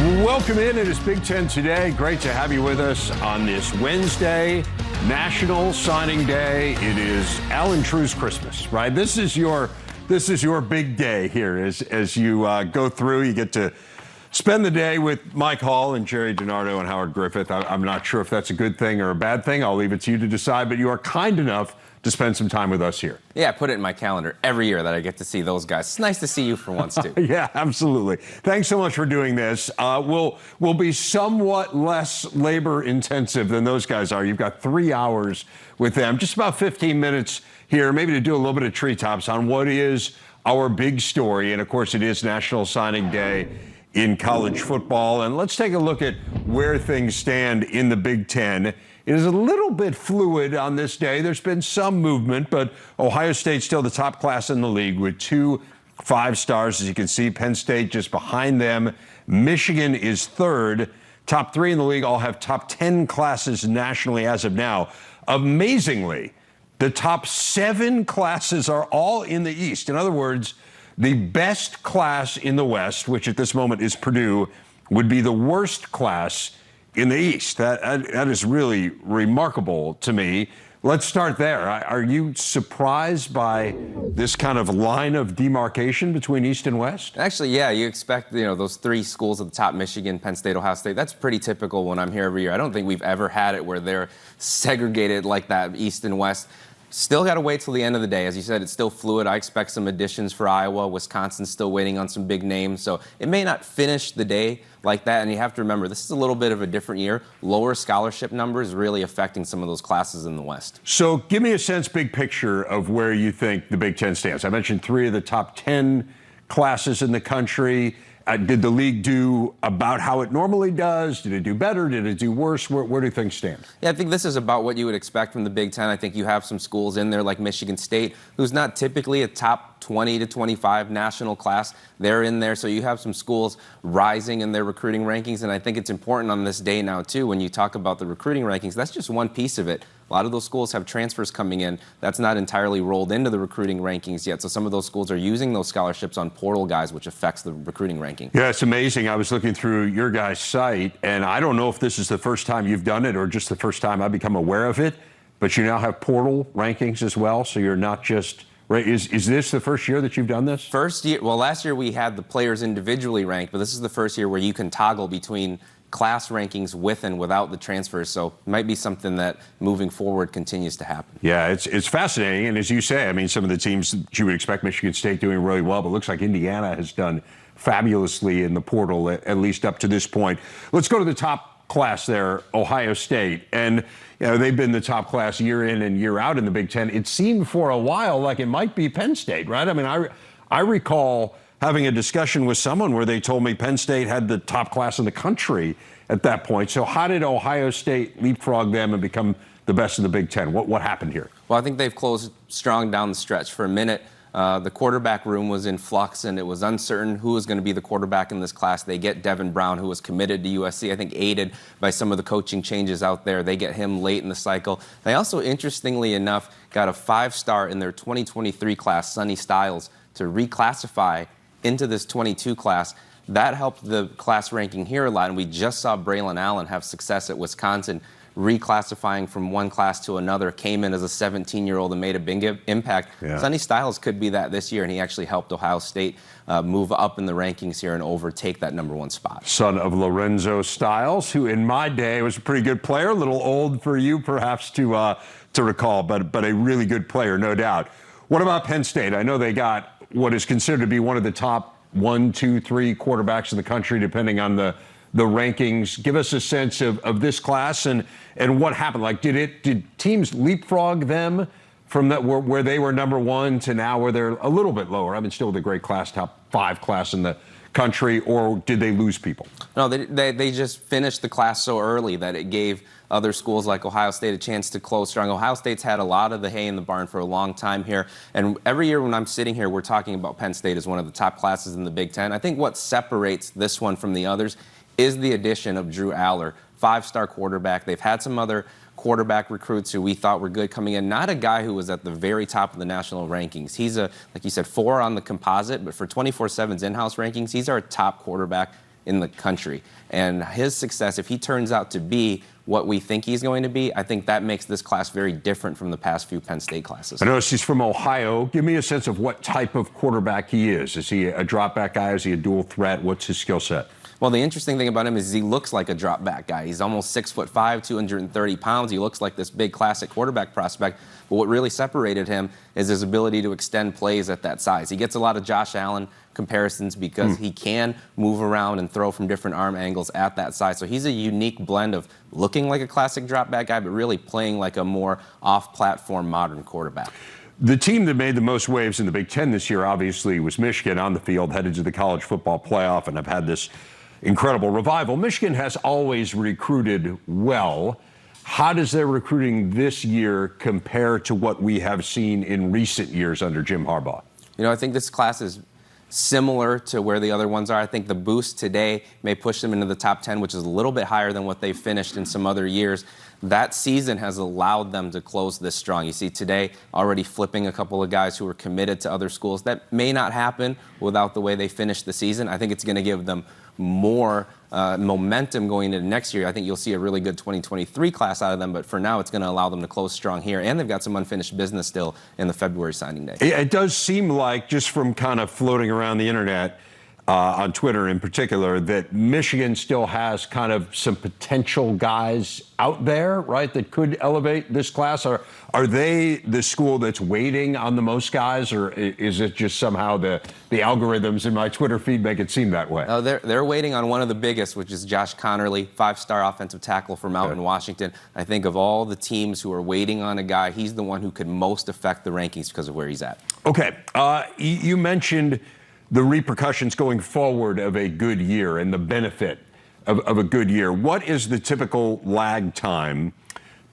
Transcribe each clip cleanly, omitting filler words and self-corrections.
Welcome in. It is Big Ten Today. Great to have you with us on this Wednesday, National Signing Day. It is Alan Trieu's Christmas, right? This is your big day here as you go through. You get to spend the day with Mike Hall and Jerry DiNardo and Howard Griffith. I'm not sure if that's a good thing or a bad thing. I'll leave it to you to decide, but you are kind enough to spend some time with us here. Yeah, I put it in my calendar every year that I get to see those guys. It's nice to see you for once, too. Yeah, absolutely. Thanks so much for doing this. We'll be somewhat less labor intensive than those guys are. You've got 3 hours with them, just about 15 minutes here, maybe to do a little bit of treetops on what is our big story. And of course, it is National Signing Day in college football. And let's take a look at where things stand in the Big Ten. It is a little bit fluid on this day. There's been some movement, but Ohio State's still the top class in the league with 2 5-stars. As you can see, Penn State just behind them. Michigan is third. Top 3 in the league all have top 10 classes nationally as of now. Amazingly, the top 7 classes are all in the East. In other words, the best class in the West, which at this moment is Purdue, would be the worst class in the East. That is really remarkable to me. Let's start there. Are you surprised by this kind of line of demarcation between East and West? Actually, yeah, you expect, those 3 schools at the top, Michigan, Penn State, Ohio State. That's pretty typical when I'm here every year. I don't think we've ever had it where they're segregated like that, East and West. Still got to wait till the end of the day. As you said, it's still fluid. I expect some additions for Iowa. Wisconsin's still waiting on some big names. So it may not finish the day like that. And you have to remember, this is a little bit of a different year. Lower scholarship numbers really affecting some of those classes in the West. So give me a sense, big picture, of where you think the Big Ten stands. I mentioned 3 of the top 10 classes in the country. Did the league do about how it normally does? Did it do better? Did it do worse? Where do things stand? Yeah, I think this is about what you would expect from the Big Ten. I think you have some schools in there like Michigan State, who's not typically a top 20 to 25 national class. They're in there, so you have some schools rising in their recruiting rankings, and I think it's important on this day now, too, when you talk about the recruiting rankings. That's just one piece of it. A lot of those schools have transfers coming in. That's not entirely rolled into the recruiting rankings yet, so some of those schools are using those scholarships on portal guys, which affects the recruiting ranking. Yeah, it's amazing. I was looking through your guys' site, and I don't know if this is the first time you've done it or just the first time I've become aware of it, but you now have portal rankings as well, so you're not just... Right. Is this the first year that you've done this? First year. Well, last year we had the players individually ranked, but this is the first year where you can toggle between class rankings with and without the transfers. So it might be something that moving forward continues to happen. Yeah, it's fascinating. And as you say, I mean, some of the teams that you would expect, Michigan State doing really well, but it looks like Indiana has done fabulously in the portal, at least up to this point. Let's go to the top class there, Ohio State. And they've been the top class year in and year out in the Big Ten. It seemed for a while like it might be Penn State, right? I mean, I recall having a discussion with someone where they told me Penn State had the top class in the country at that point. So how did Ohio State leapfrog them and become the best in the Big Ten? What happened here? Well, I think they've closed strong down the stretch. For a minute, the quarterback room was in flux, and it was uncertain who was going to be the quarterback in this class. They get Devin Brown, who was committed to USC, I think aided by some of the coaching changes out there. They get him late in the cycle. They also, interestingly enough, got a 5-star in their 2023 class, Sonny Styles, to reclassify into this 22 class. That helped the class ranking here a lot, and we just saw Braylon Allen have success at Wisconsin, reclassifying from one class to another, came in as a 17-year-old and made a big impact. Yeah. Sonny Styles could be that this year, and he actually helped Ohio State move up in the rankings here and overtake that #1 spot. Son of Lorenzo Styles, who in my day was a pretty good player, a little old for you perhaps to recall, but a really good player, no doubt. What about Penn State? I know they got what is considered to be one of the top 1, 2, 3 quarterbacks in the country, depending on the rankings. Give us a sense of this class and what happened. Like, did teams leapfrog them from that where they were #1 to now where they're a little bit lower? I mean, still the great class, top 5 class in the country, or did they lose people? No, they just finished the class so early that it gave other schools like Ohio State a chance to close strong. Ohio State's had a lot of the hay in the barn for a long time here, and every year when I'm sitting here, we're talking about Penn State as one of the top classes in the Big Ten. I think what separates this one from the others is the addition of Drew Aller, 5-star quarterback. They've had some other quarterback recruits who we thought were good coming in. Not a guy who was at the very top of the national rankings. He's like you said, 4 on the composite, but for 24/7's in-house rankings, he's our top quarterback. in the country. And his success, if he turns out to be what we think he's going to be, I think that makes this class very different from the past few Penn State classes. I notice he's from Ohio. Give me a sense of what type of quarterback he is. Is he a drop back guy? Is he a dual threat? What's his skill set? Well, the interesting thing about him is he looks like a drop back guy. He's almost 6'5", 230 pounds. He looks like this big classic quarterback prospect. But what really separated him is his ability to extend plays at that size. He gets a lot of Josh Allen comparisons because he can move around and throw from different arm angles at that size. So he's a unique blend of looking like a classic drop back guy, but really playing like a more off-platform modern quarterback. The team that made the most waves in the Big Ten this year, obviously, was Michigan on the field, headed to the college football playoff, and have had this incredible revival. Michigan has always recruited well. How does their recruiting this year compare to what we have seen in recent years under Jim Harbaugh? You know, I think this class is similar to where the other ones are. I think the boost today may push them into the top 10, which is a little bit higher than what they finished in some other years. That season has allowed them to close this strong. You see today already flipping a couple of guys who were committed to other schools. That may not happen without the way they finish the season. I think it's going to give them more momentum going into next year. I think you'll see a really good 2023 class out of them, but for now it's going to allow them to close strong here, and they've got some unfinished business still in the February signing day. It does seem like, just from kind of floating around the internet, on Twitter in particular, that Michigan still has kind of some potential guys out there, right, that could elevate this class. Are they the school that's waiting on the most guys, or is it just somehow the algorithms in my Twitter feed make it seem that way? Oh, they're waiting on one of the biggest, which is Josh Connerly, 5-star offensive tackle from out in Washington. I think of all the teams who are waiting on a guy, he's the one who could most affect the rankings because of where he's at. Okay, you mentioned the repercussions going forward of a good year and the benefit of a good year. What is the typical lag time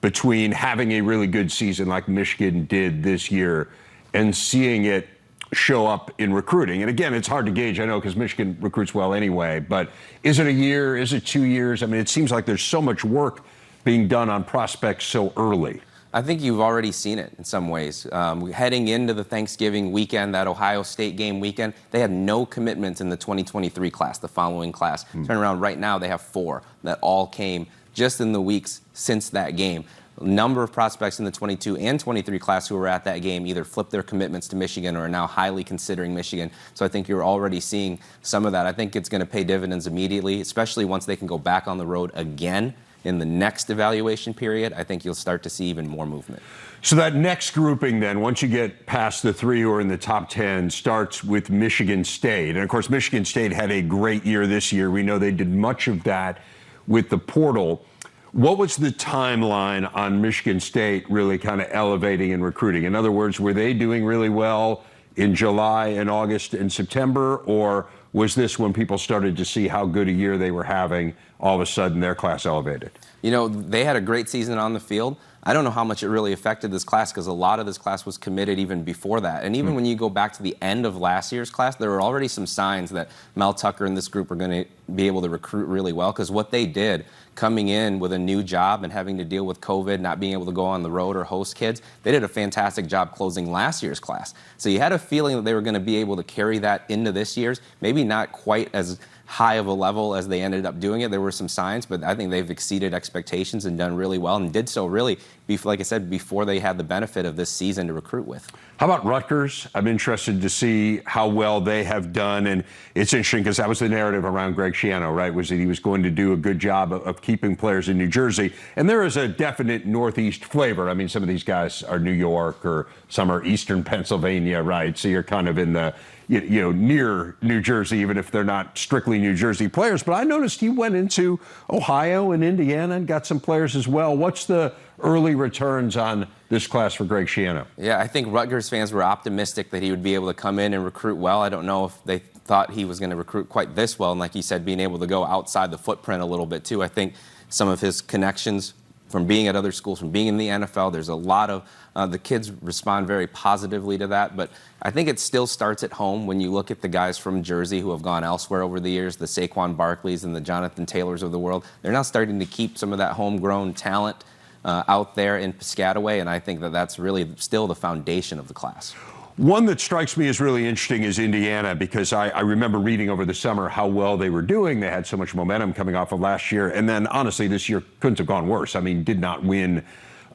between having a really good season like Michigan did this year and seeing it show up in recruiting? And again, it's hard to gauge, I know, because Michigan recruits well anyway, but is it a year? Is it 2 years? I mean, it seems like there's so much work being done on prospects so early. I think you've already seen it in some ways. Heading into the Thanksgiving weekend, that Ohio State game weekend, they had no commitments in the 2023 class, the following class. Turn around right now, they have 4 that all came just in the weeks since that game. A number of prospects in the 22 and 23 class who were at that game either flipped their commitments to Michigan or are now highly considering Michigan. So I think you're already seeing some of that. I think it's going to pay dividends immediately, especially once they can go back on the road again in the next evaluation period. I think you'll start to see even more movement. So that next grouping then, once you get past the 3 who are in the top 10, starts with Michigan State. And of course, Michigan State had a great year this year. We know they did much of that with the portal. What was the timeline on Michigan State really kind of elevating and recruiting? In other words, were they doing really well in July and August and September, or was this when people started to see how good a year they were having, all of a sudden their class elevated? You know, they had a great season on the field. I don't know how much it really affected this class because a lot of this class was committed even before that. And even when you go back to the end of last year's class, there were already some signs that Mel Tucker and this group are going to be able to recruit really well, because what they did coming in with a new job and having to deal with COVID, not being able to go on the road or host kids, they did a fantastic job closing last year's class. So you had a feeling that they were going to be able to carry that into this year's, maybe not quite as high of a level as they ended up doing it. There were some signs, but I think they've exceeded expectations and done really well, and did so really, like I said, before they had the benefit of this season to recruit with. How about Rutgers? I'm interested to see how well they have done. And it's interesting because that was the narrative around Greg Schiano, right? Was that he was going to do a good job of keeping players in New Jersey. And there is a definite Northeast flavor. I mean, some of these guys are New York, or some are Eastern Pennsylvania, right? So you're kind of in the, you know, near New Jersey, even if they're not strictly New Jersey players. But I noticed he went into Ohio and Indiana and got some players as well. What's the early returns on this class for Greg Schiano? Yeah, I think Rutgers fans were optimistic that he would be able to come in and recruit well. I don't know if they thought he was going to recruit quite this well. And like you said, being able to go outside the footprint a little bit too. I think some of his connections from being at other schools, from being in the NFL, there's a lot of the kids respond very positively to that. But I think it still starts at home when you look at the guys from Jersey who have gone elsewhere over the years, the Saquon Barkleys and the Jonathan Taylors of the world. They're now starting to keep some of that homegrown talent out there in Piscataway, and I think that that's really still the foundation of the class. One that strikes me as really interesting is Indiana, because I remember reading over the summer how well they were doing. They had so much momentum coming off of last year. And then, honestly, this year couldn't have gone worse. I mean, did not win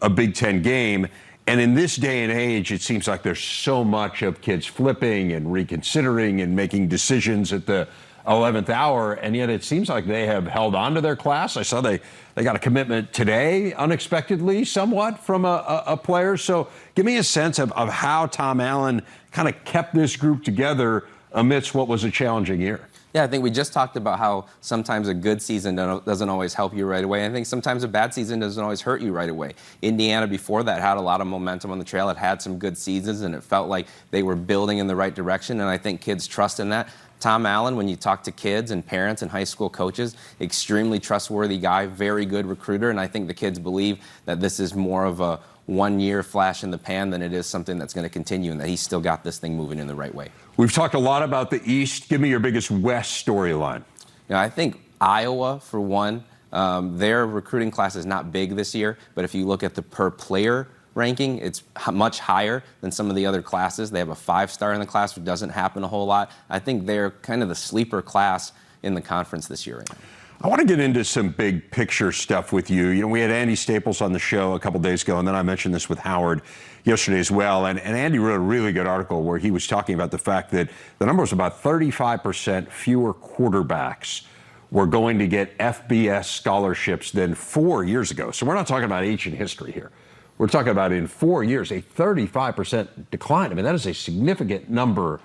a Big Ten game. And in this day and age, it seems like there's so much of kids flipping and reconsidering and making decisions at the 11th hour, and yet it seems like they have held on to their class. I saw they got a commitment today, unexpectedly, somewhat, from a player. So give me a sense of how Tom Allen kind of kept this group together amidst what was a challenging year. Yeah, I think we just talked about how sometimes a good season doesn't always help you right away. I think sometimes a bad season doesn't always hurt you right away. Indiana before that had a lot of momentum on the trail. It had some good seasons, and it felt like they were building in the right direction, and I think kids trust in that. Tom Allen, when you talk to kids and parents and high school coaches, extremely trustworthy guy, very good recruiter, and I think the kids believe that this is more of a one-year flash in the pan than it is something that's going to continue, and that he's still got this thing moving in the right way. We've talked a lot about the East. Give me your biggest West storyline. I think Iowa, for one, their recruiting class is not big this year, but if you look at the per-player ranking, it's much higher than some of the other classes. They have a 5-star in the class, which doesn't happen a whole lot. I think they're kind of the sleeper class in the conference this year right now. I want to get into some big picture stuff with you. You know, we had Andy Staples on the show a couple days ago, and then I mentioned this with Howard yesterday as well. And Andy wrote a really good article where he was talking about the fact that the number was about 35% fewer quarterbacks were going to get FBS scholarships than 4 years ago. So we're not talking about ancient history here. We're talking about in 4 years, a 35% decline. I mean, that is a significant number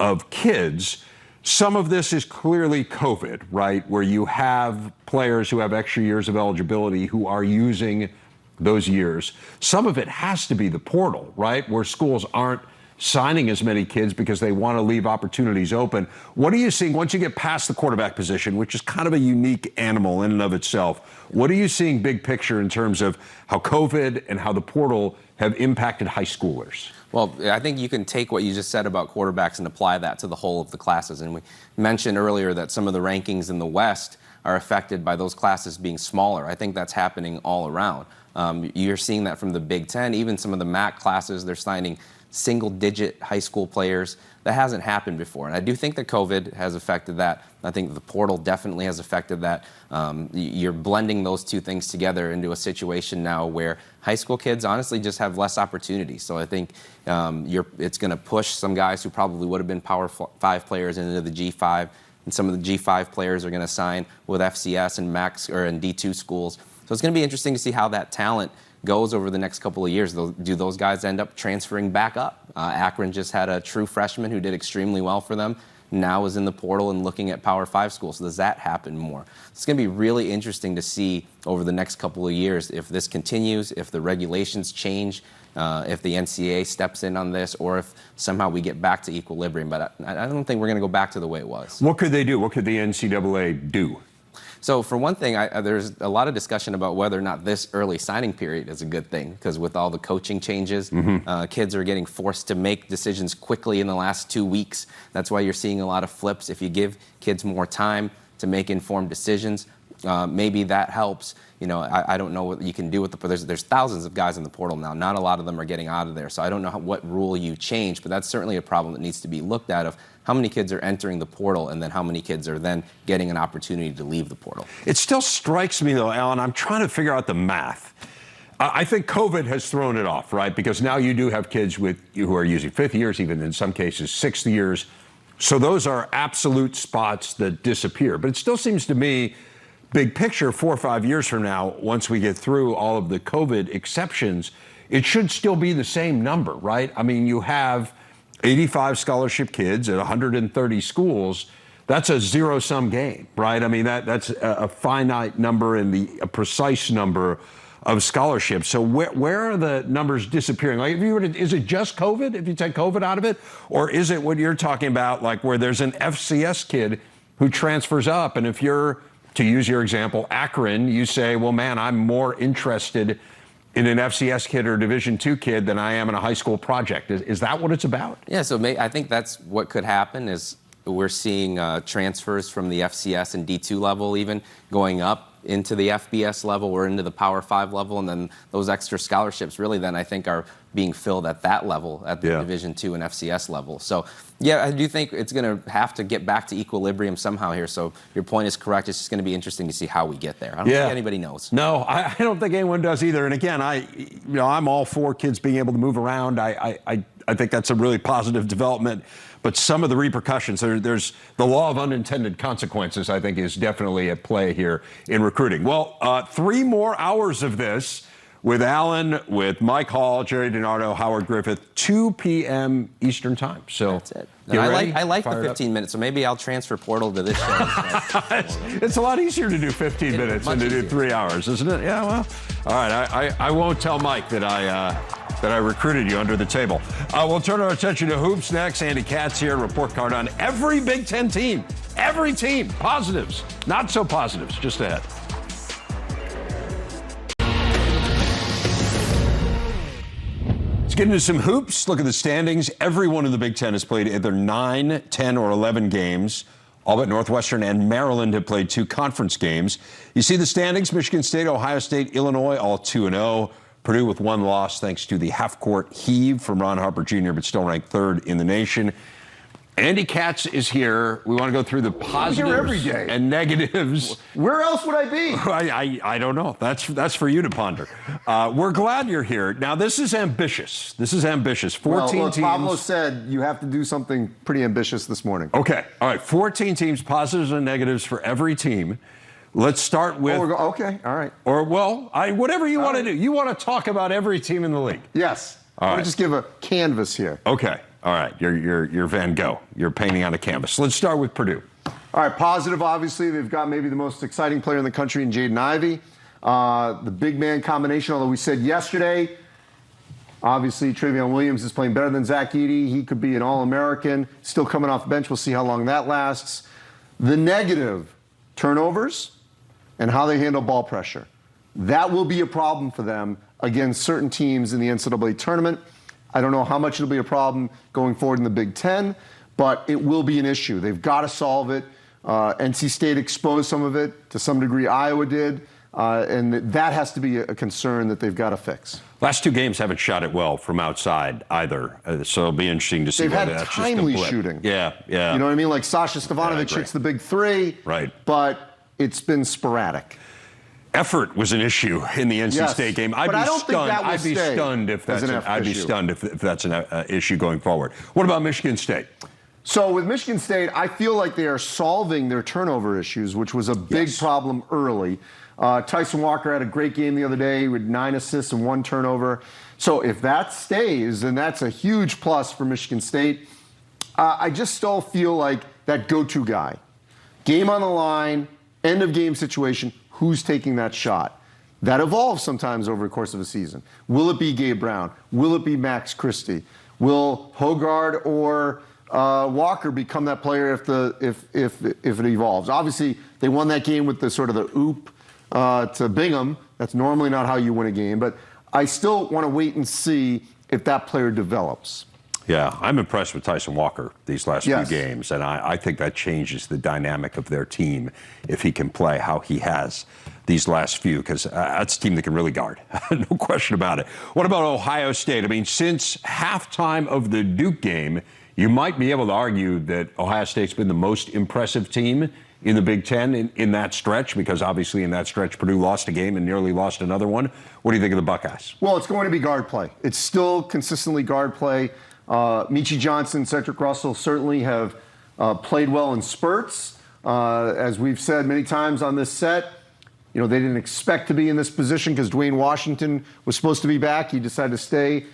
of kids. Some of this is clearly COVID, right? Where you have players who have extra years of eligibility who are using those years. Some of it has to be the portal, right? Where schools aren't signing as many kids because they want to leave opportunities open. What are you seeing once you get past the quarterback position, which is kind of a unique animal in and of itself? What are you seeing big picture in terms of how COVID and how the portal have impacted high schoolers? Well, I think you can take what you just said about quarterbacks and apply that to the whole of the classes. And we mentioned earlier that some of the rankings in the West are affected by those classes being smaller. I think that's happening all around. You're seeing that from the Big Ten, even some of the MAC classes, they're signing single-digit high school players. That hasn't happened before. And I do think that COVID has affected that. I think the portal definitely has affected that. You're blending those two things together into a situation now where high school kids honestly just have less opportunity. So I think it's going to push some guys who probably would have been Power 5 players into the G5, and some of the G5 players are going to sign with FCS and MAX or in D2 schools. So it's going to be interesting to see how that talent goes over the next couple of years. Do those guys end up transferring back up? Akron just had a true freshman who did extremely well for them, now is in the portal and looking at Power 5 schools. So does that happen more? It's going to be really interesting to see over the next couple of years if this continues, if the regulations change, if the NCAA steps in on this, or if somehow we get back to equilibrium. But I don't think we're going to go back to the way it was. What could they do? What could the NCAA do? So for one thing, there's a lot of discussion about whether or not this early signing period is a good thing, because with all the coaching changes, kids are getting forced to make decisions quickly in the last 2 weeks. That's why you're seeing a lot of flips. If you give kids more time to make informed decisions, maybe that helps. You know, I don't know what you can do with there's thousands of guys in the portal now. Not a lot of them are getting out of there. So I don't know what rule you change, but that's certainly a problem that needs to be looked at, of how many kids are entering the portal and then how many kids are then getting an opportunity to leave the portal. It still strikes me, though, Alan, I'm trying to figure out the math. I think COVID has thrown it off, right? Because now you do have kids who are using 5th years, even in some cases 6th years. So those are absolute spots that disappear. But it still seems to me, big picture, 4 or 5 years from now, once we get through all of the COVID exceptions, it should still be the same number, right? I mean, you have 85 scholarship kids at 130 schools. That's a zero-sum game, right? I mean, that's a finite number and a precise number of scholarships. So where are the numbers disappearing? Like, is it just COVID, if you take COVID out of it? Or is it what you're talking about, like where there's an FCS kid who transfers up, and if you're, to use your example, Akron, you say, well, man, I'm more interested in an FCS kid or Division II kid than I am in a high school project. Is that what it's about? Yeah, so I think that's what could happen, is we're seeing transfers from the FCS and D2 level even going up into the FBS level or into the Power 5 level, and then those extra scholarships really then I think are being filled at that level, at the Division II and FCS level. So, yeah, I do think it's going to have to get back to equilibrium somehow here. So your point is correct. It's just going to be interesting to see how we get there. I don't think anybody knows. No, I don't think anyone does either. And again, I'm all for kids being able to move around. I think that's a really positive development. But some of the repercussions, there's the law of unintended consequences, I think, is definitely at play here in recruiting. Well, 3 more hours of this with Alan, with Mike Hall, Jerry DiNardo, Howard Griffith, 2 p.m. Eastern time. So that's it. I like the 15 minutes, so maybe I'll transfer Portal to this show. It's a lot easier to do 15 minutes than to do 3 hours, isn't it? Yeah, well, all right. I won't tell Mike that I recruited you under the table. We'll turn our attention to hoops next. Andy Katz here, report card on every Big Ten team. Every team. Positives, not so positives, just ahead. Let's get into some hoops. Look at the standings. Everyone in the Big Ten has played either 9, 10, or 11 games. All but Northwestern and Maryland have played 2 conference games. You see the standings. Michigan State, Ohio State, Illinois, all 2-0. Purdue with 1 loss thanks to the half-court heave from Ron Harper Jr., but still ranked 3rd in the nation. Andy Katz is here. We want to go through the positives every day. and negatives. Where else would I be? I don't know. That's for you to ponder. We're glad you're here. Now, this is ambitious. 14 teams. Pablo said you have to do something pretty ambitious this morning. Okay. All right. 14 teams, positives and negatives for every team. Let's start with... okay. All right. Or, whatever you want to do. You want to talk about every team in the league. Yes. All right. Let me just give a canvas here. Okay. All right. You're Van Gogh. You're painting on a canvas. Let's start with Purdue. All right. Positive, obviously. They've got maybe the most exciting player in the country in Jaden Ivey. The big man combination, although we said yesterday, obviously, Trevion Williams is playing better than Zach Edey. He could be an All-American. Still coming off the bench. We'll see how long that lasts. The negative, turnovers and how they handle ball pressure. That will be a problem for them against certain teams in the NCAA tournament. I don't know how much it'll be a problem going forward in the Big Ten, but it will be an issue. They've got to solve it. NC State exposed some of it. To some degree, Iowa did. And that has to be a concern that they've got to fix. Last 2 games haven't shot it well from outside either. So it'll be interesting to see they've whether had that's timely just shooting. Yeah. You know what I mean? Like Sasha Stefanovic hits the big 3. Right. But it's been sporadic. Effort was an issue in the NC State game. I'd be stunned if that's an issue going forward. What about Michigan State? So with Michigan State, I feel like they are solving their turnover issues, which was a big problem early. Tyson Walker had a great game the other day with 9 assists and 1 turnover. So if that stays, then that's a huge plus for Michigan State. I just still feel like that go-to guy. Game on the line, end of game situation, who's taking that shot? That evolves sometimes over the course of a season. Will it be Gabe Brown? Will it be Max Christie? Will Hogard or Walker become that player if it evolves? Obviously, they won that game with the sort of the oop to Bingham. That's normally not how you win a game, but I still want to wait and see if that player develops. Yeah, I'm impressed with Tyson Walker these last few games, and I think that changes the dynamic of their team if he can play how he has these last few, because that's a team that can really guard. No question about it. What about Ohio State? I mean, since halftime of the Duke game, you might be able to argue that Ohio State's been the most impressive team in the Big Ten in that stretch, because obviously in that stretch, Purdue lost a game and nearly lost another one. What do you think of the Buckeyes? Well, it's going to be guard play. It's still consistently guard play. Michi Johnson, Cedric Russell certainly have played well in spurts. As we've said many times on this set, they didn't expect to be in this position because Dwayne Washington was supposed to be back. He decided to stay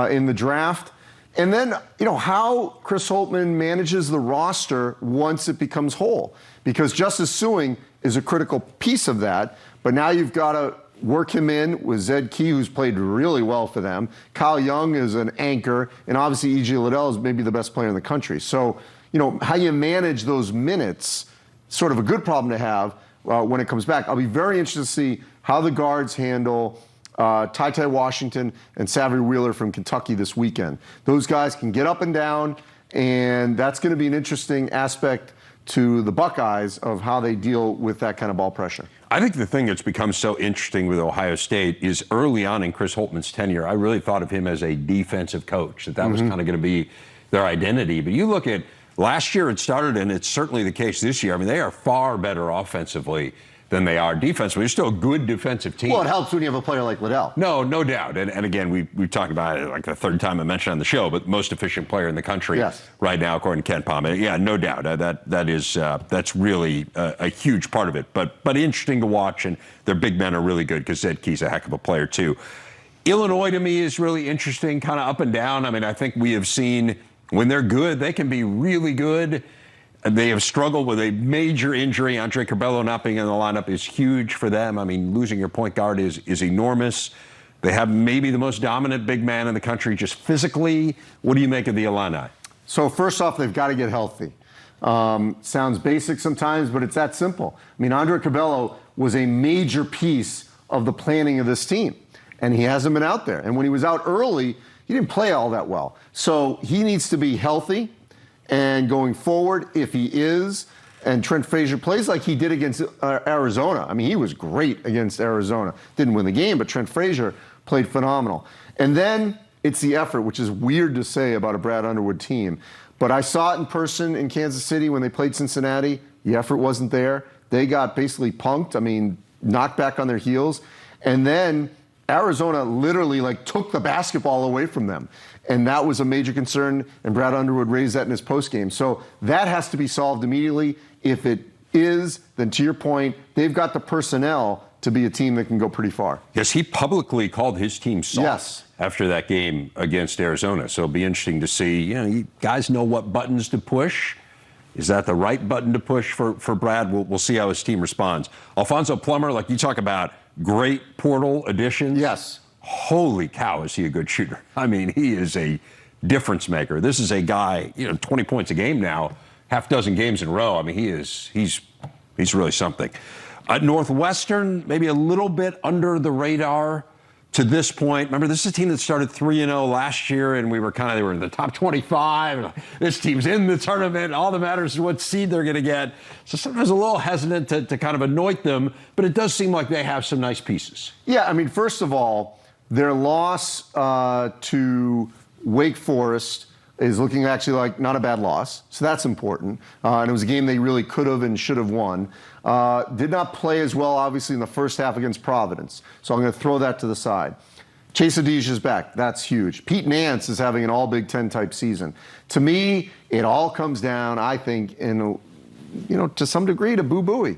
in the draft. And then, how Chris Holtmann manages the roster once it becomes whole. Because Justice Suing is a critical piece of that. But now you've got to work him in with Zed Key, who's played really well for them. Kyle Young is an anchor. And obviously, E.J. Liddell is maybe the best player in the country. So, how you manage those minutes, sort of a good problem to have when it comes back. I'll be very interested to see how the guards handle Ty Washington and Savary Wheeler from Kentucky this weekend. Those guys can get up and down, and that's going to be an interesting aspect to the Buckeyes of how they deal with that kind of ball pressure. I think the thing that's become so interesting with Ohio State is early on in Chris Holtmann's tenure, I really thought of him as a defensive coach, that was kind of going to be their identity. But you look at last year it started, and it's certainly the case this year. I mean, they are far better offensively than they are defensively. They're still a good defensive team. Well, it helps when you have a player like Liddell. No doubt. And again, we talked about it like the third time I mentioned on the show, but most efficient player in the country right now, according to Ken Palm. Yeah, no doubt. That's really a huge part of it. But interesting to watch, and their big men are really good because Zed Key's a heck of a player too. Illinois to me is really interesting, kind of up and down. I mean, I think we have seen when they're good, they can be really good. They have struggled with a major injury. Andre Curbelo not being in the lineup is huge for them. I mean, losing your point guard is enormous. They have maybe the most dominant big man in the country just physically. What do you make of the Illini? So first off, they've got to get healthy. Sounds basic sometimes, but it's that simple. I mean, Andre Curbelo was a major piece of the planning of this team, and he hasn't been out there. And when he was out early, he didn't play all that well. So he needs to be healthy. And going forward, if he is, and Trent Frazier plays like he did against Arizona. I mean, he was great against Arizona. Didn't win the game, but Trent Frazier played phenomenal. And then it's the effort, which is weird to say about a Brad Underwood team. But I saw it in person in Kansas City when they played Cincinnati. The effort wasn't there. They got basically punked. I mean, knocked back on their heels. And then Arizona literally took the basketball away from them. And that was a major concern, and Brad Underwood raised that in his postgame. So that has to be solved immediately. If it is, then to your point, they've got the personnel to be a team that can go pretty far. Yes, he publicly called his team soft after that game against Arizona. So it'll be interesting to see, you guys know what buttons to push. Is that the right button to push for Brad? We'll see how his team responds. Alfonso Plummer, like you talk about, great portal additions. Yes. Holy cow, is he a good shooter. I mean, he is a difference maker. This is a guy, 20 points a game now, half dozen games in a row. I mean, he's really something. Northwestern, maybe a little bit under the radar to this point. Remember, this is a team that started 3-0 last year, and they were in the top 25. This team's in the tournament. All that matters is what seed they're going to get. So sometimes a little hesitant to kind of anoint them, but it does seem like they have some nice pieces. Yeah, I mean, first of all, their loss to Wake Forest is looking actually like not a bad loss. So that's important. And it was a game they really could have and should have won. Did not play as well, obviously, in the first half against Providence. So I'm going to throw that to the side. Chase Adisia's back. That's huge. Pete Nance is having an all Big Ten type season. To me, it all comes down, I think, to some degree to Boo Buie.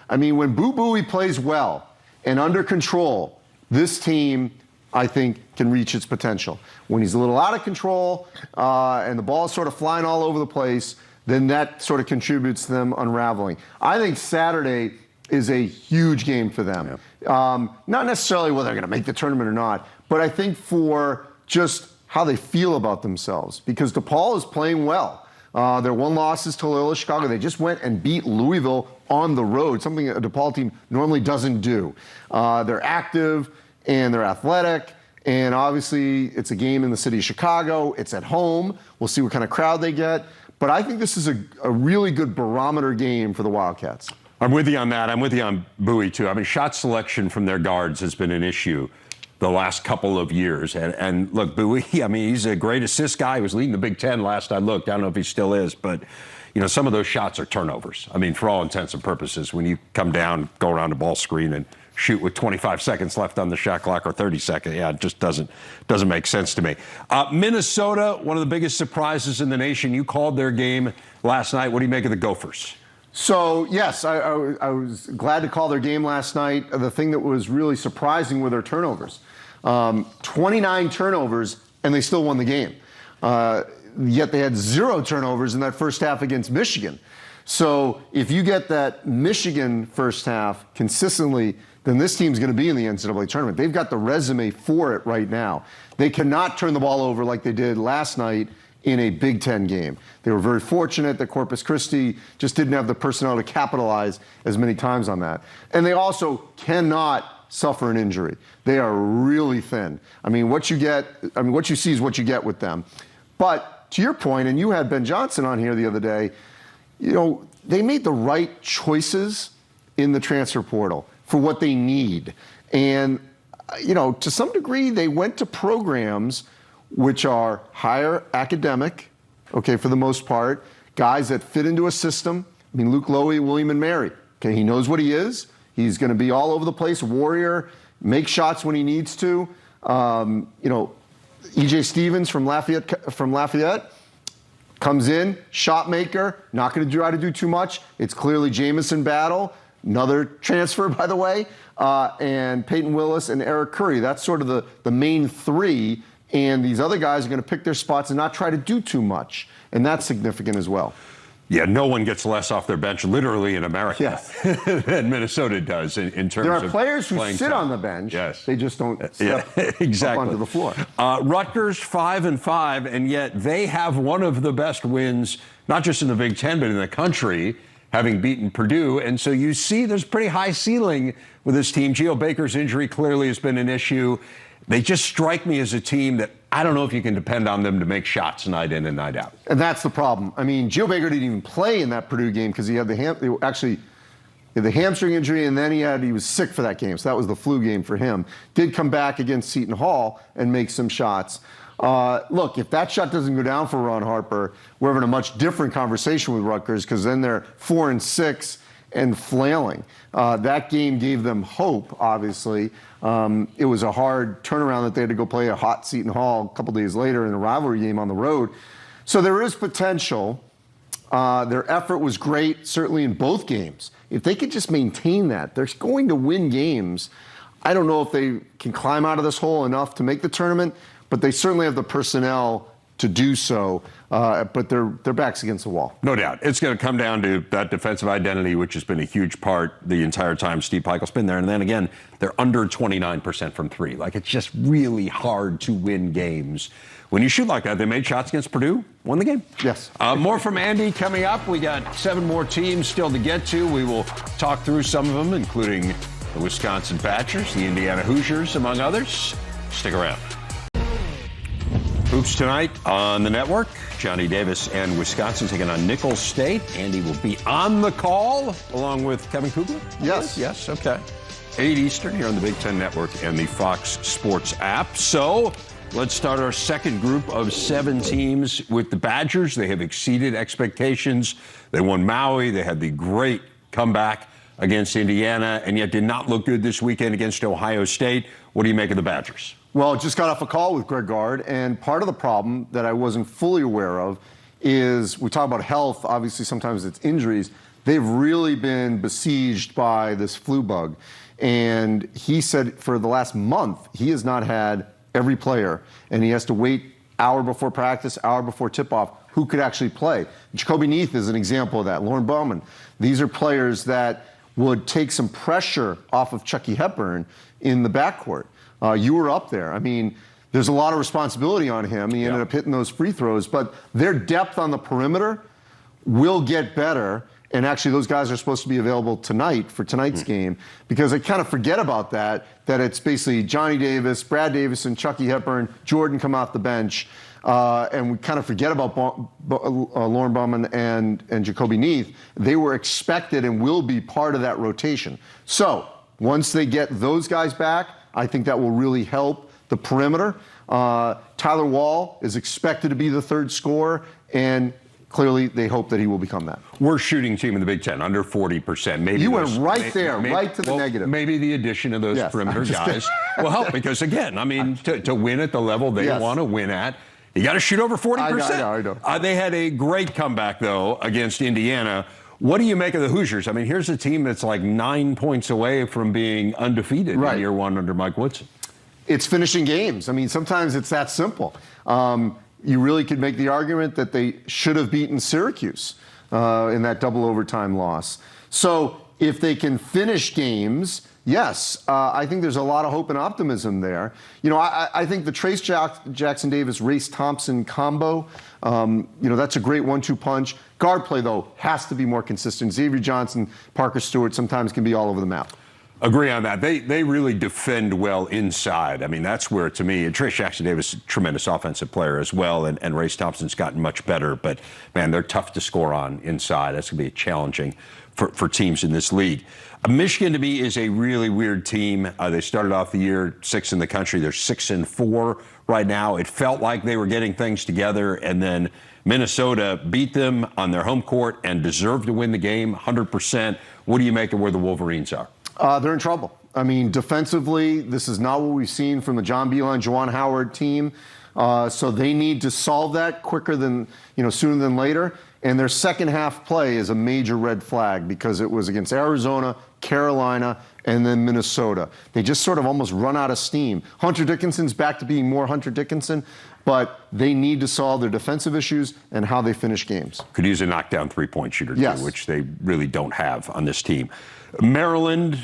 I mean, when Boo Buie plays well and under control, this team, I think, can reach its potential. When he's a little out of control and the ball is sort of flying all over the place, then that sort of contributes to them unraveling. I think Saturday is a huge game for them. Yeah. Not necessarily whether they're going to make the tournament or not, but I think for just how they feel about themselves. Because DePaul is playing well. Their one loss is to Loyola Chicago. They just went and beat Louisville on the road, something a DePaul team normally doesn't do. They're active and they're athletic. And obviously, it's a game in the city of Chicago. It's at home. We'll see what kind of crowd they get. But I think this is a really good barometer game for the Wildcats. I'm with you on that. I'm with you on Buie, too. I mean, shot selection from their guards has been an issue the last couple of years. And look, Buie, I mean, he's a great assist guy. He was leading the Big Ten last I looked. I don't know if he still is. But, some of those shots are turnovers. I mean, for all intents and purposes, when you come down, go around the ball screen and shoot with 25 seconds left on the shot clock or 30 seconds. Yeah, it just doesn't make sense to me. Minnesota, one of the biggest surprises in the nation. You called their game last night. What do you make of the Gophers? So, yes, I was glad to call their game last night. The thing that was really surprising were their turnovers. 29 turnovers, and they still won the game. Yet they had 0 turnovers in that first half against Michigan. So if you get that Michigan first half consistently, then this team's going to be in the NCAA tournament. They've got the resume for it right now. They cannot turn the ball over like they did last night in a Big Ten game. They were very fortunate that Corpus Christi just didn't have the personnel to capitalize as many times on that. And they also cannot suffer an injury. They are really thin. I mean, what you see is what you get with them. But to your point, and you had Ben Johnson on here the other day, they made the right choices in the transfer portal for what they need. And, to some degree, they went to programs which are higher academic, okay, for the most part, guys that fit into a system. I mean, Luke Lowy, William and Mary, okay, he knows what he is. He's going to be all over the place, warrior, make shots when he needs to. E.J. Stevens from Lafayette comes in, shot maker, not going to try to do too much. It's clearly Jamison Battle, another transfer, by the way, and Peyton Willis and Eric Curry. That's sort of the main three, and these other guys are going to pick their spots and not try to do too much, and that's significant as well. Yeah, no one gets less off their bench, literally, in America than Minnesota does in terms of There are players who sit time on the bench. Yes. They just don't step exactly. up onto the floor. Rutgers 5-5, and yet they have one of the best wins, not just in the Big Ten, but in the country, having beaten Purdue. And so you see there's pretty high ceiling with this team. Geo Baker's injury clearly has been an issue. They just strike me as a team that I don't know if you can depend on them to make shots night in and night out. And that's the problem. I mean, Geo Baker didn't even play in that Purdue game because he had the hamstring injury, and then he was sick for that game. So that was the flu game for him. Did come back against Seton Hall and make some shots. Look, if that shot doesn't go down for Ron Harper, we're having a much different conversation with Rutgers because then they're 4-6 and flailing. That game gave them hope, obviously. It was a hard turnaround that they had to go play a hot Seton Hall a couple days later in a rivalry game on the road. So there is potential. Their effort was great, certainly in both games. If they could just maintain that, they're going to win games. I don't know if they can climb out of this hole enough to make the tournament, but they certainly have the personnel to do so, but their back's against the wall. No doubt. It's going to come down to that defensive identity, which has been a huge part the entire time Steve Pikiell's been there. And then again, they're under 29% from three. Like, it's just really hard to win games. When you shoot like that, they made shots against Purdue, won the game. Yes. More from Andy coming up. We got 7 more teams still to get to. We will talk through some of them, including the Wisconsin Badgers, the Indiana Hoosiers, among others. Stick around. Hoops tonight on the network. Johnny Davis and Wisconsin taking on Nicholls State. Andy will be on the call along with Kevin Kugler. Yes. Yes, okay. 8 Eastern here on the Big Ten Network and the Fox Sports app. So let's start our second group of 7 teams with the Badgers. They have exceeded expectations. They won Maui. They had the great comeback against Indiana and yet did not look good this weekend against Ohio State. What do you make of the Badgers? Well, just got off a call with Greg Gard, and part of the problem that I wasn't fully aware of is we talk about health. Obviously, sometimes it's injuries. They've really been besieged by this flu bug. And he said for the last month, he has not had every player, and he has to wait hour before practice, hour before tip-off, who could actually play. Jacoby Neath is an example of that, Lauren Bowman. These are players that would take some pressure off of Chucky Hepburn in the backcourt. You were up there. I mean, there's a lot of responsibility on him. He ended up hitting those free throws, but their depth on the perimeter will get better. And actually, those guys are supposed to be available tonight for tonight's game, because I kind of forget about that it's basically Johnny Davis, Brad Davison, Chucky Hepburn, Jordan come off the bench. And we kind of forget about Lauren Bowman and Jacoby Neath. They were expected and will be part of that rotation. So once they get those guys back, I think that will really help the perimeter. Tyler Wall is expected to be the third scorer, and clearly they hope that he will become that. Worst shooting team in the Big Ten, under 40%. Maybe you went right there, right to the negative. Maybe the addition of those perimeter guys will help, because again, I mean, to win at the level they want to win at, you got to shoot over 40%. I know. They had a great comeback, though, against Indiana. What do you make of the Hoosiers? I mean, here's a team that's like 9 points away from being undefeated in year one under Mike Woodson. It's finishing games. I mean, sometimes it's that simple. You really could make the argument that they should have beaten Syracuse in that double overtime loss. So if they can finish games, yes, I think there's a lot of hope and optimism there. You know, I think the Trace Jackson-Davis, Race Thompson combo, that's a great 1-2 punch. Guard play, though, has to be more consistent. Xavier Johnson, Parker Stewart sometimes can be all over the map. Agree on that. They really defend well inside. I mean, that's where, to me, Trish Jackson-Davis is a tremendous offensive player as well, and Race Thompson's gotten much better. But, man, they're tough to score on inside. That's going to be challenging for teams in this league. Michigan, to me, is a really weird team. They started off the year 6th in the country. They're 6-4 right now. It felt like they were getting things together, and then Minnesota beat them on their home court and deserved to win the game 100%. What do you make of where the Wolverines are? They're in trouble. I mean, defensively, this is not what we've seen from the John Beilein, Juwan Howard team. So they need to solve that quicker than, sooner than later. And their second half play is a major red flag because it was against Arizona, Carolina, and then Minnesota. They just sort of almost run out of steam. Hunter Dickinson's back to being more Hunter Dickinson, but they need to solve their defensive issues and how they finish games. Could use a knockdown three-point shooter, yes, too, which they really don't have on this team. Maryland,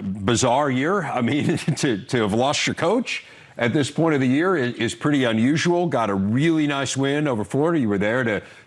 bizarre year. I mean, to have lost your coach at this point of the year is pretty unusual. Got a really nice win over Florida. You were there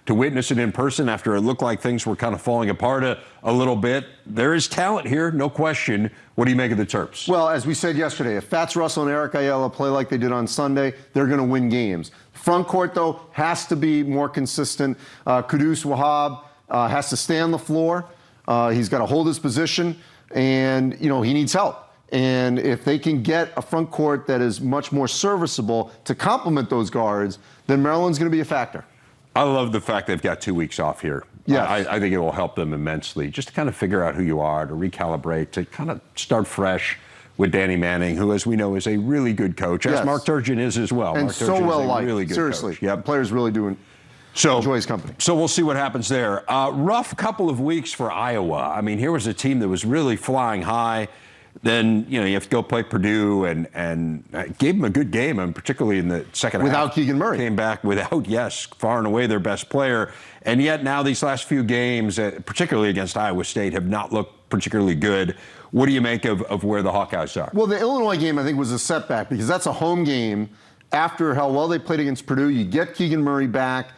to witness it in person after it looked like things were kind of falling apart a little bit. There is talent here, no question. What do you make of the Terps? Well, as we said yesterday, if Fats Russell and Eric Ayala play like they did on Sunday, they're going to win games. Front court, though, has to be more consistent. Kudus Wahab has to stay on the floor. He's got to hold his position, and, he needs help. And if they can get a front court that is much more serviceable to complement those guards, then Maryland's going to be a factor. I love the fact they've got 2 weeks off here. Yes. I think it will help them immensely, just to kind of figure out who you are, to recalibrate, to kind of start fresh with Danny Manning, who, as we know, is a really good coach, as Mark Turgeon is as well. And Mark so Turgeon well liked. really good Seriously. coach. Yep. The players really do enjoy his company. So we'll see what happens there. Rough couple of weeks for Iowa. I mean, here was a team that was really flying high. Then, you have to go play Purdue and gave them a good game, and particularly in the second half. Without Keegan Murray. Came back without, far and away their best player. And yet now these last few games, particularly against Iowa State, have not looked particularly good. What do you make of where the Hawkeyes are? Well, the Illinois game, I think, was a setback because that's a home game. After how well they played against Purdue, you get Keegan Murray back,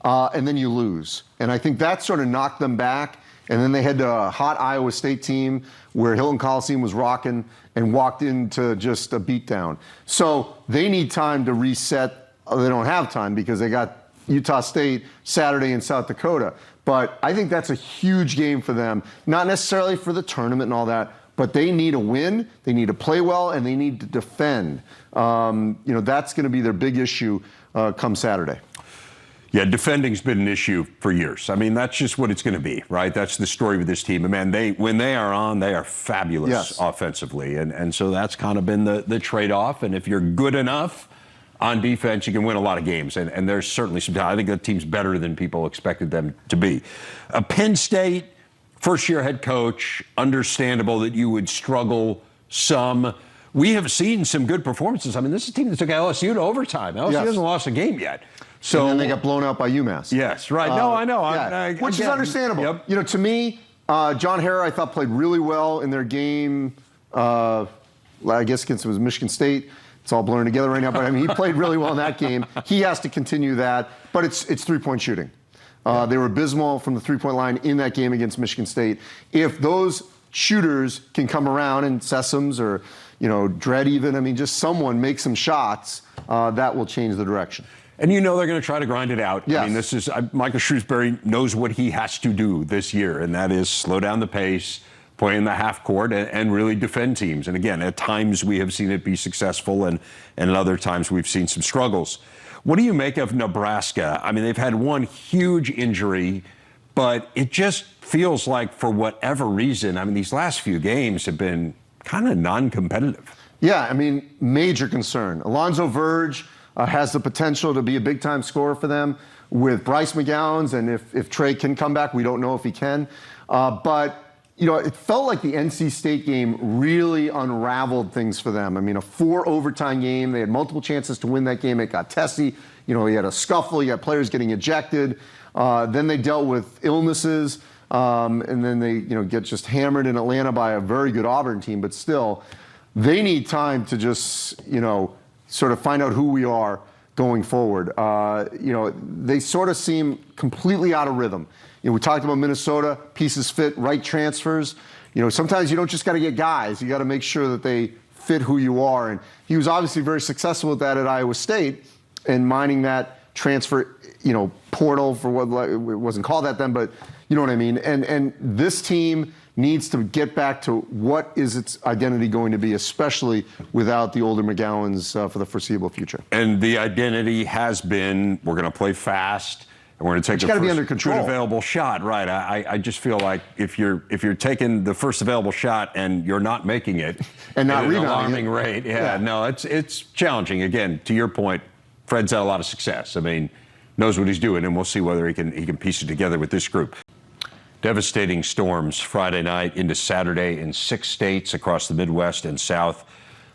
and then you lose. And I think that sort of knocked them back. And then they had a hot Iowa State team where Hilton Coliseum was rocking and walked into just a beatdown. So they need time to reset. They don't have time because they got Utah State Saturday in South Dakota. But I think that's a huge game for them, not necessarily for the tournament and all that, but they need a win, they need to play well, and they need to defend. That's going to be their big issue come Saturday. Yeah, defending's been an issue for years. I mean, that's just what it's going to be, right? That's the story with this team. And man, when they are on, they are fabulous offensively. And so that's kind of been the trade-off. And if you're good enough on defense, you can win a lot of games. And there's certainly some talent. I think that team's better than people expected them to be. Penn State, first-year head coach, understandable that you would struggle some. We have seen some good performances. I mean, this is a team that took LSU to overtime. LSU hasn't lost a game yet. So, and then they got blown out by UMass. Yes, right. No, I know. Which is understandable. Yep. To me, John Harrar, I thought, played really well in their game. I guess against it was Michigan State. It's all blurring together right now. But, I mean, he played really well in that game. He has to continue that. But it's three-point shooting. They were abysmal from the three-point line in that game against Michigan State. If those shooters can come around, and Sessoms or, Dredd even, I mean, just someone make some shots, that will change the direction. And they're going to try to grind it out. Yes. I mean, this is Michael Shrewsbury knows what he has to do this year, and that is slow down the pace, play in the half court, and really defend teams. And again, at times we have seen it be successful, and at other times we've seen some struggles. What do you make of Nebraska? I mean, they've had one huge injury, but it just feels like for whatever reason, I mean, these last few games have been kind of non-competitive. Yeah, I mean, major concern. Alonzo Verge has the potential to be a big-time scorer for them with Bryce McGowens, and if Trey can come back, we don't know if he can. But, it felt like the NC State game really unraveled things for them. I mean, a 4-overtime game. They had multiple chances to win that game. It got testy. You had a scuffle. You had players getting ejected. Then they dealt with illnesses, and then they, get just hammered in Atlanta by a very good Auburn team. But still, they need time to just, sort of find out who we are going forward. They sort of seem completely out of rhythm. We talked about Minnesota, pieces fit, right transfers. sometimes you don't just got to get guys. You got to make sure that they fit who you are. And he was obviously very successful with that at Iowa State and mining that transfer, portal for what it wasn't called that then, but you know what I mean. And this team needs to get back to what is its identity going to be, especially without the older McGowans for the foreseeable future. And the identity has been, we're going to play fast. And we're going to take the be under first control. good available shot, right? I just feel like if you're taking the first available shot and you're not making it and not at an rebounding alarming rate, no, it's challenging. Again, to your point, Fred's had a lot of success. I mean, knows what he's doing, and we'll see whether he can piece it together with this group. Devastating storms Friday night into Saturday in 6 states across the Midwest and South.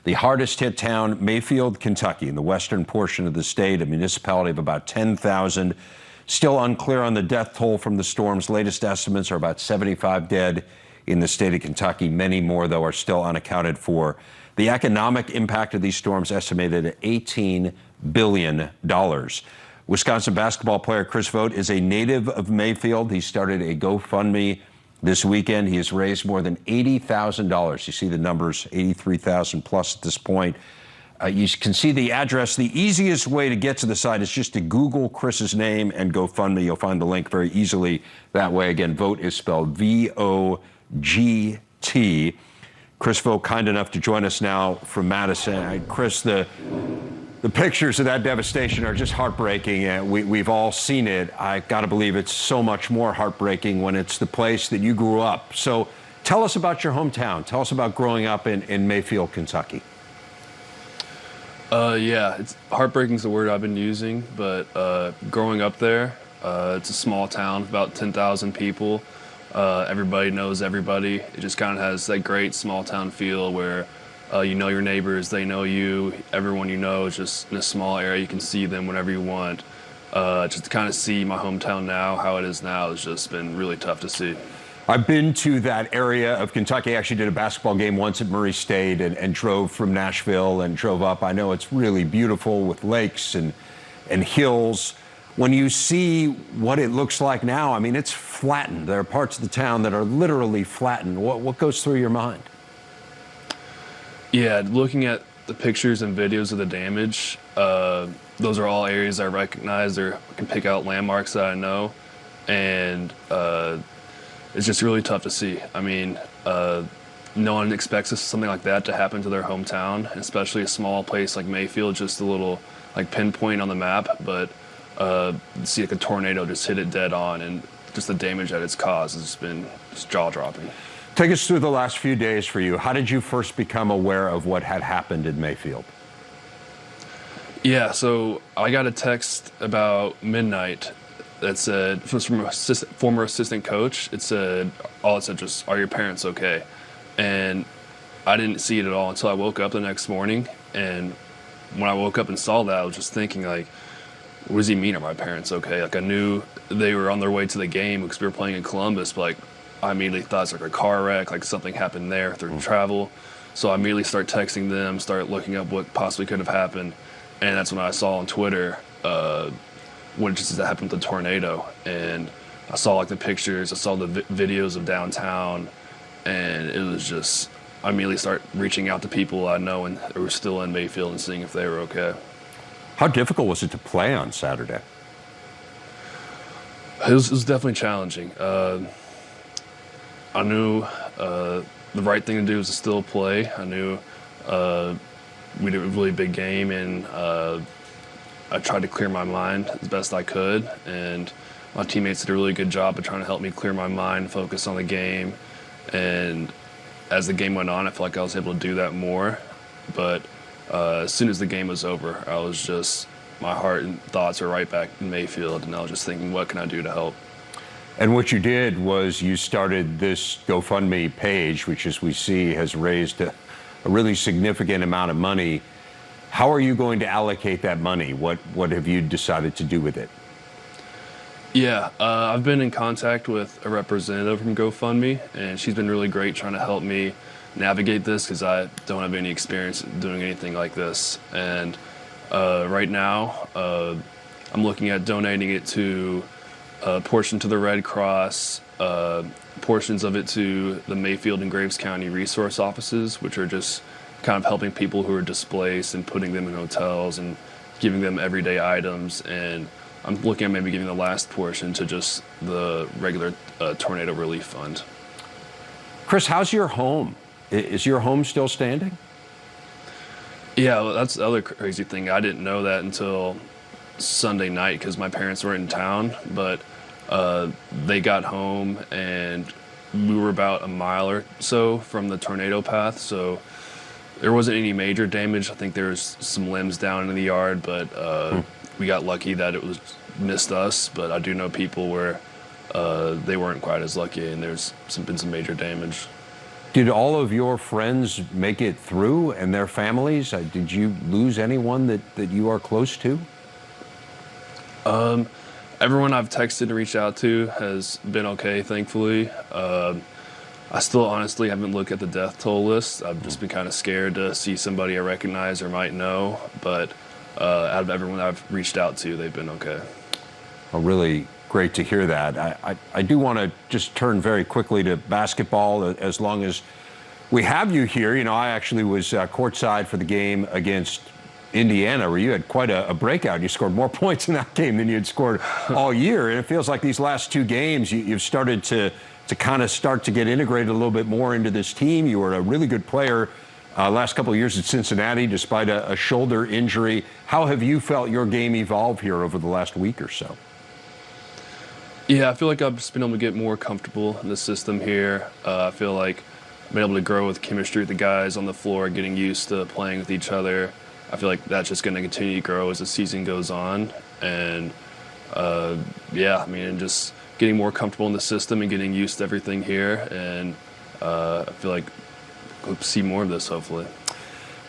The hardest hit town, Mayfield, Kentucky, in the western portion of the state, a municipality of about 10,000. Still unclear on the death toll from the storms. Latest estimates are about 75 dead in the state of Kentucky. Many more, though, are still unaccounted for. The economic impact of these storms estimated at $18 billion. Wisconsin basketball player Chris Vogt is a native of Mayfield. He started a GoFundMe this weekend. He has raised more than $80,000. You see the numbers, 83,000 plus at this point. You can see the address. The easiest way to get to the site is just to Google Chris's name and GoFundMe. You'll find the link very easily that way. Again, Vogt is spelled V-O-G-T. Chris Vogt, kind enough to join us now from Madison. Chris, the pictures of that devastation are just heartbreaking. We've all seen it. I got to believe it's so much more heartbreaking when it's the place that you grew up. So tell us about your hometown. Tell us about growing up in Mayfield, Kentucky. It's heartbreaking is the word I've been using, but growing up there, it's a small town, about 10,000 people. Everybody knows everybody. It just kind of has that great small town feel where you know your neighbors, they know you, everyone you know is just in a small area. You can see them whenever you want. Just to kind of see my hometown now, how it is now, has just been really tough to see. I've been to that area of Kentucky. I actually did a basketball game once at Murray State and drove from Nashville and drove up. I know it's really beautiful with lakes and hills. When you see what it looks like now, I mean, it's flattened. There are parts of the town that are literally flattened. What goes through your mind? Yeah, looking at the pictures and videos of the damage, those are all areas I recognize or can pick out landmarks that I know. And it's just really tough to see. I mean, no one expects something like that to happen to their hometown, especially a small place like Mayfield, just a little like pinpoint on the map. But see like a tornado just hit it dead on, and just the damage that it's caused has been just jaw-dropping. Take us through the last few days for you. How did you first become aware of what had happened in Mayfield? Yeah, so I got a text about midnight that said, it was from a former assistant coach. All it said just, "Are your parents okay?" And I didn't see it at all until I woke up the next morning. And when I woke up and saw that, I was just thinking, like, what does he mean, are my parents okay? Like, I knew they were on their way to the game because we were playing in Columbus, but like, I immediately thought it's like a car wreck, like something happened there through travel. So I immediately start texting them, start looking up what possibly could have happened. And that's when I saw on Twitter what just happened with the tornado. And I saw like the pictures, I saw the videos of downtown, and it was just, I immediately start reaching out to people I know and who were still in Mayfield and seeing if they were okay. How difficult was it to play on Saturday? It was definitely challenging. I knew the right thing to do was to still play. I knew we did a really big game, and I tried to clear my mind as best I could. And my teammates did a really good job of trying to help me clear my mind, focus on the game. And as the game went on, I felt like I was able to do that more. But as soon as the game was over, I was just, my heart and thoughts were right back in Mayfield, and I was just thinking, what can I do to help? And what you did was you started this GoFundMe page, which, as we see, has raised a really significant amount of money. How are you going to allocate that money? What have you decided to do with it? Yeah, I've been in contact with a representative from GoFundMe, and she's been really great trying to help me navigate this because I don't have any experience doing anything like this. And right now, I'm looking at donating it to a portion to the Red Cross, portions of it to the Mayfield and Graves County resource offices, which are just kind of helping people who are displaced and putting them in hotels and giving them everyday items. And I'm looking at maybe giving the last portion to just the regular tornado relief fund. Chris, how's your home? Is your home still standing? Yeah, well, that's the other crazy thing. I didn't know that until Sunday night because my parents were in town, but they got home and we were about a mile or so from the tornado path, so there wasn't any major damage. I think there was some limbs down in the yard, but we got lucky that it missed us. But I do know people where they weren't quite as lucky, and there's been some major damage. Did all of your friends make it through and their families? Did you lose anyone that you are close to? Everyone I've texted and reached out to has been okay, thankfully. I still honestly haven't looked at the death toll list. I've just been kind of scared to see somebody I recognize or might know. But out of everyone I've reached out to, they've been okay. Well, really great to hear that. I do want to just turn very quickly to basketball as long as we have you here. You know, I actually was courtside for the game against Indiana, where you had quite a breakout. You scored more points in that game than you had scored all year. And it feels like these last two games, you've started to kind of start to get integrated a little bit more into this team. You were a really good player last couple of years at Cincinnati, despite a shoulder injury. How have you felt your game evolve here over the last week or so? Yeah, I feel like I've just been able to get more comfortable in the system here. I feel like I've been able to grow with chemistry with the guys on the floor, getting used to playing with each other. I feel like that's just going to continue to grow as the season goes on. And, yeah, I mean, just getting more comfortable in the system and getting used to everything here. And I feel like we'll see more of this, hopefully.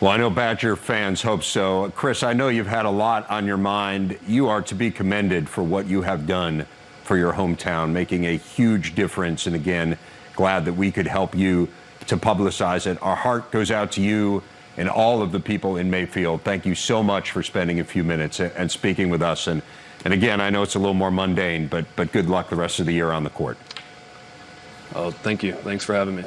Well, I know Badger fans hope so. Chris, I know you've had a lot on your mind. You are to be commended for what you have done for your hometown, making a huge difference. And again, glad that we could help you to publicize it. Our heart goes out to you and all of the people in Mayfield. Thank you so much for spending a few minutes and speaking with us. And again, I know it's a little more mundane, but good luck the rest of the year on the court. Oh, thank you. Thanks for having me.